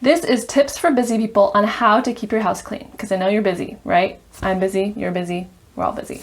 This is tips for busy people on how to keep your house clean, because I know you're busy, right? I'm busy, you're busy, we're all busy.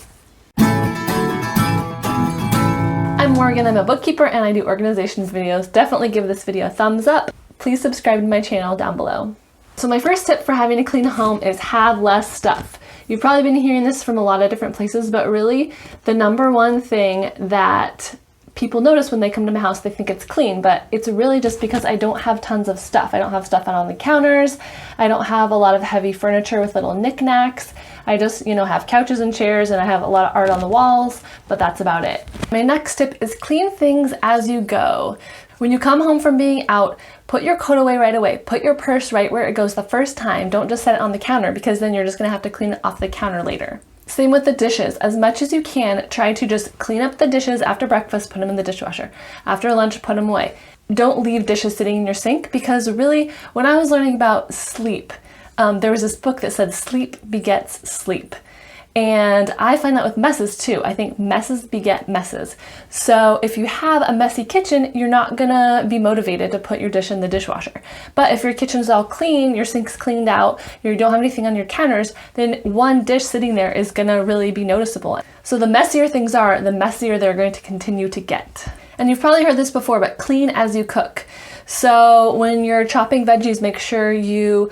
I'm Morgan, I'm a bookkeeper and I do organizations videos. Definitely give this video a thumbs up. Please subscribe to my channel down below. So my first tip for having a clean home is have less stuff. You've probably been hearing this from a lot of different places, but really the number one thing that people notice when they come to my house, they think it's clean, but it's really just because I don't have tons of stuff. I don't have stuff out on the counters. I don't have a lot of heavy furniture with little knickknacks. I just, have couches and chairs, and I have a lot of art on the walls, but that's about it. My next tip is clean things as you go. When you come home from being out, put your coat away right away. Put your purse right where it goes the first time. Don't just set it on the counter, because then you're just gonna have to clean it off the counter later. Same with the dishes. As much as you can, try to just clean up the dishes after breakfast, put them in the dishwasher. After lunch, put them away. Don't leave dishes sitting in your sink, because really, when I was learning about sleep, there was this book that said sleep begets sleep. And I find that with messes too. I think messes beget messes. So if you have a messy kitchen, you're not gonna be motivated to put your dish in the dishwasher. But if your kitchen's all clean, your sink's cleaned out, you don't have anything on your counters, then one dish sitting there is gonna really be noticeable. So the messier things are, the messier they're going to continue to get. And you've probably heard this before, but clean as you cook. So when you're chopping veggies, make sure you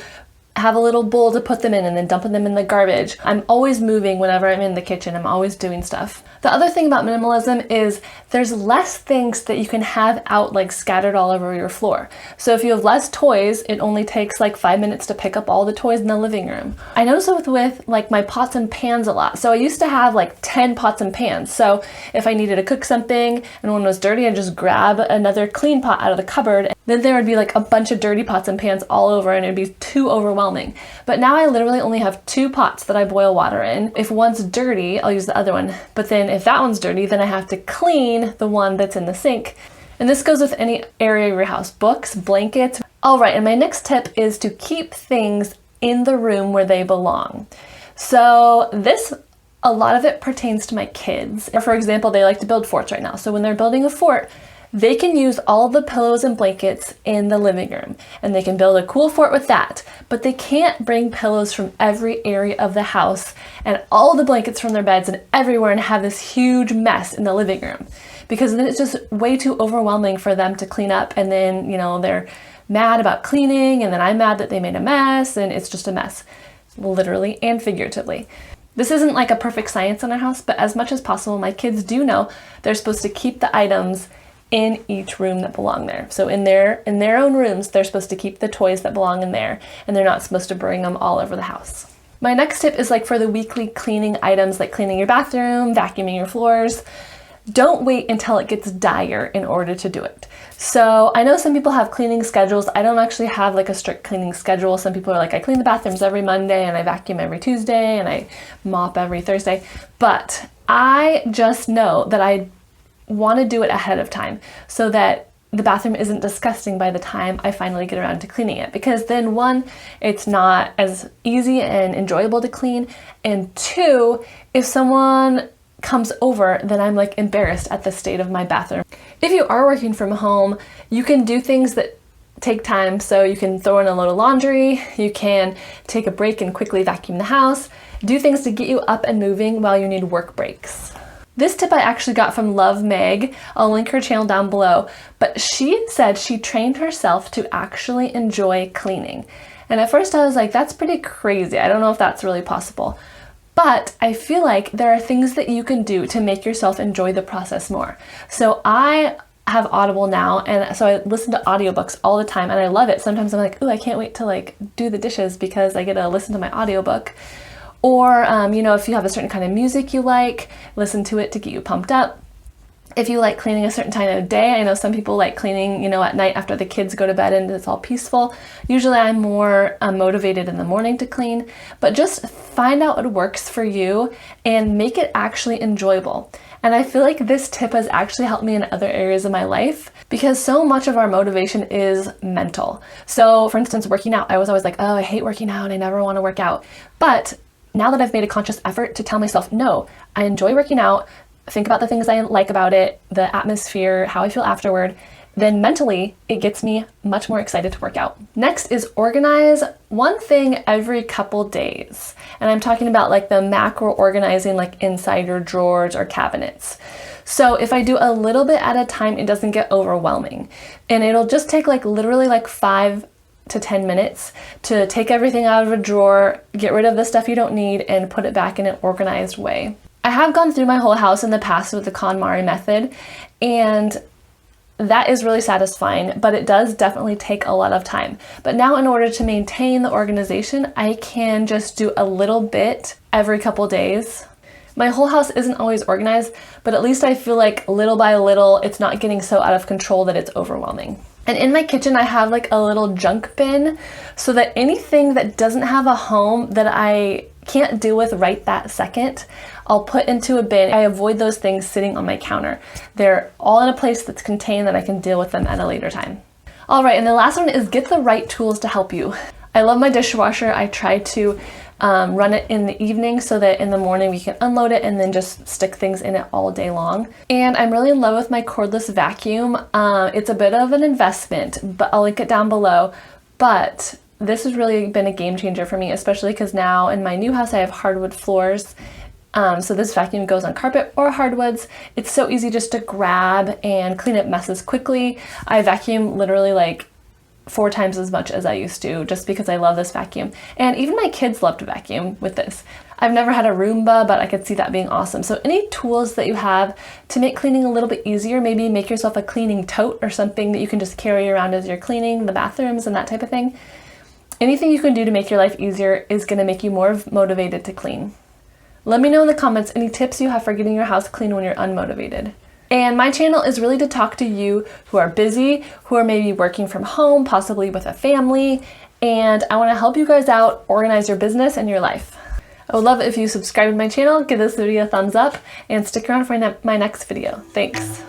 have a little bowl to put them in and then dumping them in the garbage. I'm always moving whenever I'm in the kitchen. I'm always doing stuff. The other thing about minimalism is there's less things that you can have out like scattered all over your floor. So if you have less toys, it only takes like 5 minutes to pick up all the toys in the living room. I notice it with like my pots and pans a lot. So I used to have like 10 pots and pans. So if I needed to cook something and one was dirty, I'd just grab another clean pot out of the cupboard. Then there would be like a bunch of dirty pots and pans all over, and it'd be too overwhelming. But now I literally only have 2 pots that I boil water in. If one's dirty, I'll use the other one. But then if that one's dirty, then I have to clean the one that's in the sink. And this goes with any area of your house, books, blankets. All right, and my next tip is to keep things in the room where they belong. So a lot of it pertains to my kids. For example, they like to build forts right now. So when they're building a fort, they can use all the pillows and blankets in the living room, and they can build a cool fort with that, but they can't bring pillows from every area of the house and all the blankets from their beds and everywhere and have this huge mess in the living room, because then it's just way too overwhelming for them to clean up, and then, they're mad about cleaning, and then I'm mad that they made a mess, and it's just a mess, literally and figuratively. This isn't like a perfect science in our house, but as much as possible, my kids do know they're supposed to keep the items in each room that belong there. So in their own rooms, they're supposed to keep the toys that belong in there, and they're not supposed to bring them all over the house. My next tip is like for the weekly cleaning items, like cleaning your bathroom, vacuuming your floors. Don't wait until it gets dire in order to do it. So I know some people have cleaning schedules. I don't actually have like a strict cleaning schedule. Some people are like, I clean the bathrooms every Monday and I vacuum every Tuesday and I mop every Thursday. But I just know that I want to do it ahead of time so that the bathroom isn't disgusting by the time I finally get around to cleaning it, because then 1, it's not as easy and enjoyable to clean, and 2, if someone comes over, then I'm like embarrassed at the state of my bathroom. If you are working from home, you can do things that take time. So you can throw in a load of laundry, you can take a break and quickly vacuum the house, do things to get you up and moving while you need work breaks. This tip I actually got from Love Meg. I'll link her channel down below, but she said she trained herself to actually enjoy cleaning. And at first I was like, that's pretty crazy. I don't know if that's really possible. But I feel like there are things that you can do to make yourself enjoy the process more. So I have Audible now, and so I listen to audiobooks all the time, and I love it. Sometimes I'm like, ooh, I can't wait to like do the dishes because I get to listen to my audiobook. Or, if you have a certain kind of music you like, listen to it to get you pumped up. If you like cleaning a certain time of day, I know some people like cleaning, at night after the kids go to bed and it's all peaceful. Usually I'm more motivated in the morning to clean, but just find out what works for you and make it actually enjoyable. And I feel like this tip has actually helped me in other areas of my life, because so much of our motivation is mental. So for instance, working out, I was always like, oh, I hate working out. I never want to work out. But now that I've made a conscious effort to tell myself, no, I enjoy working out, think about the things I like about it, the atmosphere, how I feel afterward, then mentally it gets me much more excited to work out. Next is organize one thing every couple days. And I'm talking about like the macro organizing, like inside your drawers or cabinets. So if I do a little bit at a time, it doesn't get overwhelming. And it'll just take like literally like 5 to 10 minutes to take everything out of a drawer, get rid of the stuff you don't need, and put it back in an organized way. I have gone through my whole house in the past with the KonMari method, and that is really satisfying, but it does definitely take a lot of time. But now in order to maintain the organization, I can just do a little bit every couple days. My whole house isn't always organized, but at least I feel like little by little, it's not getting so out of control that it's overwhelming. And in my kitchen, I have like a little junk bin so that anything that doesn't have a home that I can't deal with right that second, I'll put into a bin. I avoid those things sitting on my counter. They're all in a place that's contained that I can deal with them at a later time. All right, and the last one is get the right tools to help you. I love my dishwasher. I try to run it in the evening so that in the morning we can unload it and then just stick things in it all day long. And I'm really in love with my cordless vacuum. It's a bit of an investment, but I'll link it down below. But this has really been a game changer for me, especially because now in my new house I have hardwood floors. So this vacuum goes on carpet or hardwoods. It's so easy just to grab and clean up messes quickly. I vacuum literally like 4 times as much as I used to just because I love this vacuum. And even my kids love to vacuum with this. I've never had a Roomba, but I could see that being awesome. So any tools that you have to make cleaning a little bit easier, maybe make yourself a cleaning tote or something that you can just carry around as you're cleaning the bathrooms and that type of thing. Anything you can do to make your life easier is going to make you more motivated to clean. Let me know in the comments any tips you have for getting your house clean when you're unmotivated. And my channel is really to talk to you who are busy, who are maybe working from home, possibly with a family, and I want to help you guys out, organize your business and your life. I would love it if you subscribe to my channel, give this video a thumbs up, and stick around for my next video. Thanks.